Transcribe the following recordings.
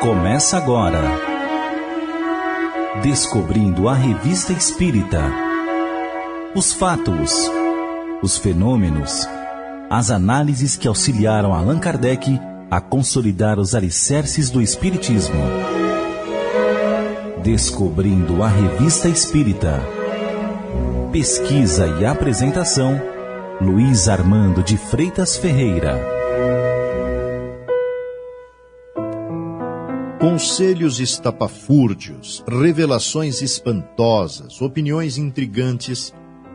Começa agora, Descobrindo a Revista Espírita. Os fatos, os fenômenos, as análises que auxiliaram Allan Kardec a consolidar os alicerces do Espiritismo. Descobrindo a Revista Espírita. Pesquisa e apresentação, Luiz Armando de Freitas Ferreira. Conselhos estapafúrdios, revelações espantosas, opiniões intrigantes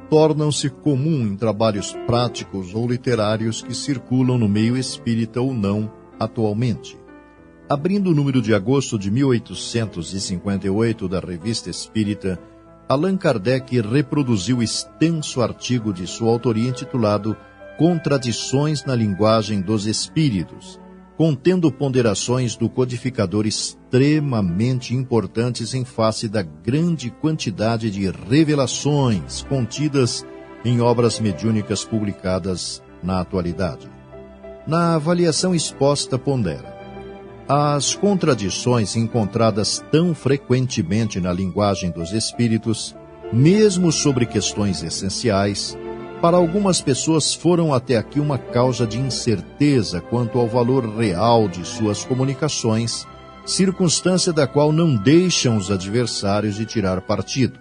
tornam-se comum em trabalhos práticos ou literários que circulam no meio espírita ou não atualmente. Abrindo o número de agosto de 1858 da Revista Espírita, Allan Kardec reproduziu extenso artigo de sua autoria intitulado Contradições na Linguagem dos Espíritos, contendo ponderações do codificador extremamente importantes em face da grande quantidade de revelações contidas em obras mediúnicas publicadas na atualidade. Na avaliação exposta, pondera: as contradições encontradas tão frequentemente na linguagem dos espíritos, mesmo sobre questões essenciais, para algumas pessoas foram até aqui uma causa de incerteza quanto ao valor real de suas comunicações, circunstância da qual não deixam os adversários de tirar partido.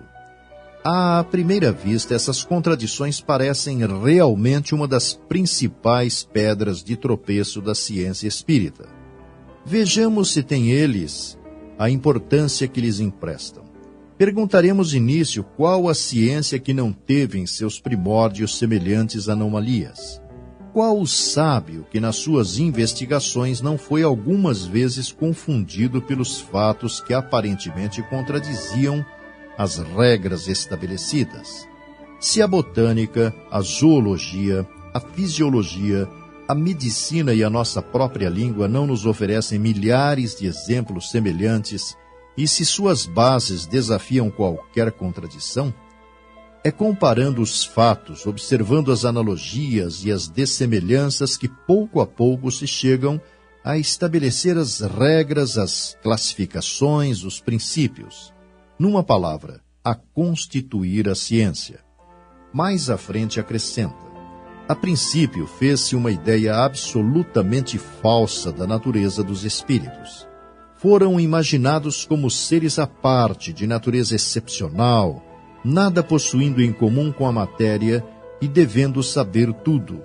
À primeira vista, essas contradições parecem realmente uma das principais pedras de tropeço da ciência espírita. Vejamos se têm eles a importância que lhes emprestam. Perguntaremos de início qual a ciência que não teve em seus primórdios semelhantes anomalias. Qual o sábio que nas suas investigações não foi algumas vezes confundido pelos fatos que aparentemente contradiziam as regras estabelecidas? Se a botânica, a zoologia, a fisiologia, a medicina e a nossa própria língua não nos oferecem milhares de exemplos semelhantes, e se suas bases desafiam qualquer contradição, é comparando os fatos, observando as analogias e as dessemelhanças que pouco a pouco se chegam a estabelecer as regras, as classificações, os princípios. Numa palavra, a constituir a ciência. Mais à frente acrescenta: a princípio fez-se uma ideia absolutamente falsa da natureza dos espíritos. Foram imaginados como seres à parte, de natureza excepcional, nada possuindo em comum com a matéria e devendo saber tudo.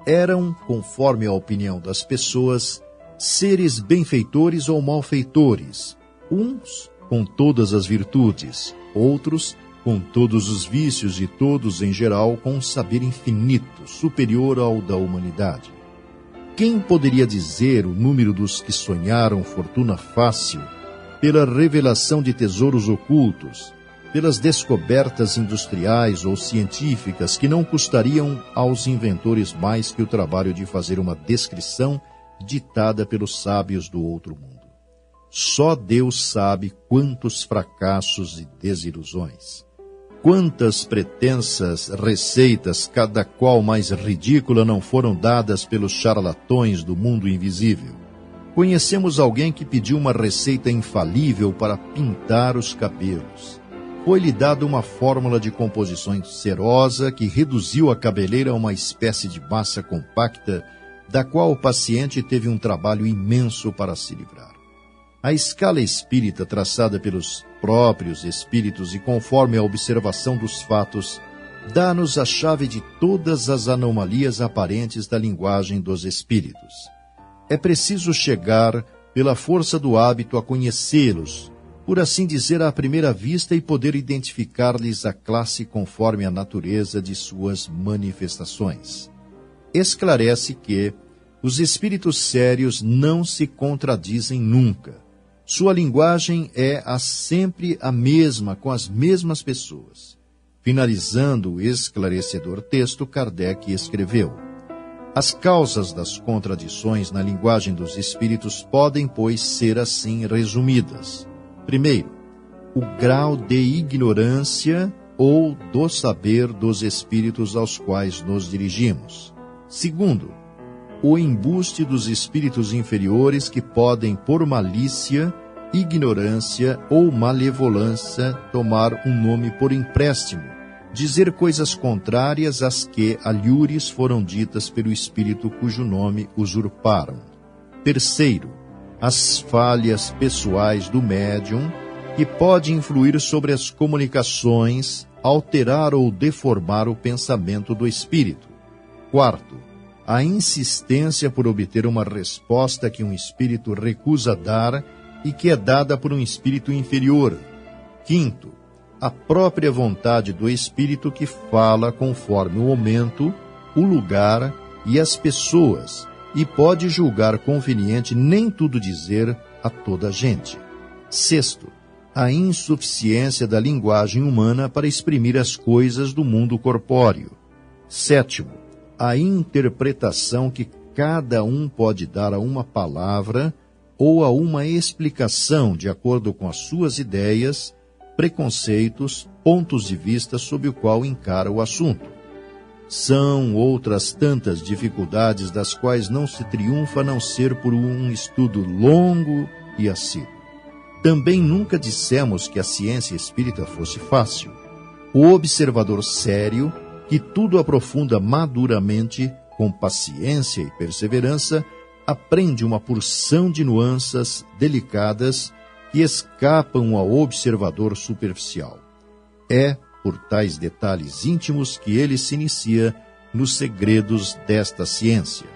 Eram, conforme a opinião das pessoas, seres benfeitores ou malfeitores, uns com todas as virtudes, outros com todos os vícios e todos, em geral, com um saber infinito, superior ao da humanidade. Quem poderia dizer o número dos que sonharam fortuna fácil pela revelação de tesouros ocultos, pelas descobertas industriais ou científicas que não custariam aos inventores mais que o trabalho de fazer uma descrição ditada pelos sábios do outro mundo? Só Deus sabe quantos fracassos e desilusões. Quantas pretensas receitas, cada qual mais ridícula, não foram dadas pelos charlatões do mundo invisível. Conhecemos alguém que pediu uma receita infalível para pintar os cabelos. Foi-lhe dada uma fórmula de composição serosa que reduziu a cabeleira a uma espécie de massa compacta, da qual o paciente teve um trabalho imenso para se livrar. A escala espírita traçada pelos próprios espíritos e conforme a observação dos fatos, dá-nos a chave de todas as anomalias aparentes da linguagem dos espíritos. É preciso chegar, pela força do hábito, a conhecê-los, por assim dizer, à primeira vista, e poder identificar-lhes a classe conforme a natureza de suas manifestações. Esclarece que os espíritos sérios não se contradizem nunca. Sua linguagem é sempre a mesma, com as mesmas pessoas. Finalizando o esclarecedor texto, Kardec escreveu: as causas das contradições na linguagem dos espíritos podem, pois, ser assim resumidas. Primeiro, o grau de ignorância ou do saber dos espíritos aos quais nos dirigimos. Segundo, o embuste dos espíritos inferiores que podem, por malícia, ignorância ou malevolência, tomar um nome por empréstimo, dizer coisas contrárias às que alhures foram ditas pelo espírito cujo nome usurparam. Terceiro, as falhas pessoais do médium, que pode influir sobre as comunicações, alterar ou deformar o pensamento do espírito. Quarto, a insistência por obter uma resposta que um espírito recusa dar e que é dada por um espírito inferior. Quinto, a própria vontade do espírito que fala conforme o momento, o lugar e as pessoas, e pode julgar conveniente nem tudo dizer a toda a gente. Sexto, a insuficiência da linguagem humana para exprimir as coisas do mundo corpóreo. Sétimo, a interpretação que cada um pode dar a uma palavra ou a uma explicação de acordo com as suas ideias, preconceitos, pontos de vista sob o qual encara o assunto. São outras tantas dificuldades das quais não se triunfa a não ser por um estudo longo e assíduo. Também nunca dissemos que a ciência espírita fosse fácil. O observador sério, que tudo aprofunda maduramente, com paciência e perseverança, aprende uma porção de nuances delicadas que escapam ao observador superficial. É por tais detalhes íntimos que ele se inicia nos segredos desta ciência.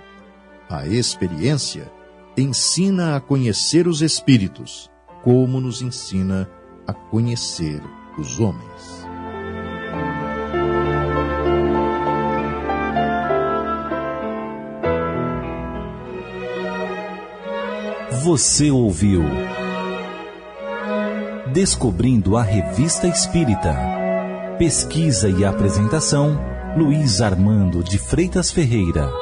A experiência ensina a conhecer os espíritos, como nos ensina a conhecer os homens. Você ouviu Descobrindo a Revista Espírita. Pesquisa e apresentação, Luiz Armando de Freitas Ferreira.